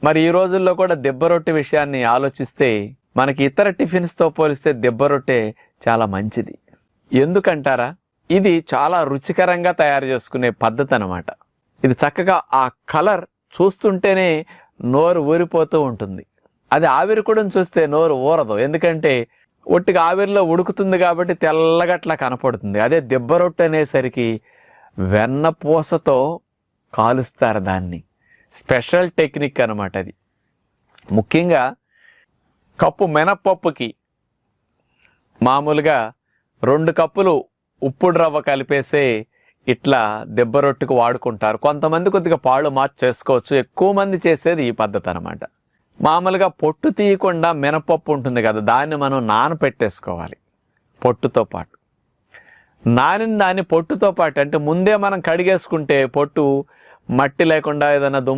మరి ఈ రోజుల్లో కూడా దెబ్బ రొట్టె విషయాన్ని ఆలోచిస్తే మనకి ఇతర టిఫిన్స్తో పోలిస్తే దెబ్బ రొట్టె చాలా మంచిది. ఎందుకంటారా? ఇది చాలా రుచికరంగా తయారు చేసుకునే పద్ధతి అన్నమాట. ఇది చక్కగా ఆ కలర్ చూస్తుంటేనే నోరు ఊరిపోతూ ఉంటుంది. అది ఆవిరి కూడా చూస్తే నోరు ఊరదు, ఎందుకంటే ఒట్టిగా ఆవిరిలో ఉడుకుతుంది కాబట్టి తెల్లగట్లా కనపడుతుంది. అదే దెబ్బ రొట్టె అనేసరికి వెన్నపూసతో కాలుస్తారు దాన్ని. స్పెషల్ టెక్నిక్ అన్నమాట అది. ముఖ్యంగా కప్పు మినప్పప్పుకి మామూలుగా 2 కప్పులు ఉప్పుడు రవ్వ కలిపేసే ఇట్లా దెబ్బ రొట్టెకు వాడుకుంటారు. కొంతమంది కొద్దిగా పాళ్ళు మార్చి చేసుకోవచ్చు. ఎక్కువ మంది చేసేది ఈ పద్ధతి అన్నమాట. మామూలుగా పొట్టు తీయకుండా మినపప్పు ఉంటుంది కదా, దాన్ని మనం నానపెట్టేసుకోవాలి పొట్టుతో పాటు. దాన్ని పొట్టుతో పాటు అంటే ముందే మనం కడిగేసుకుంటే పొట్టు మట్టి లేకుండా ఏదైనా దుమ్ము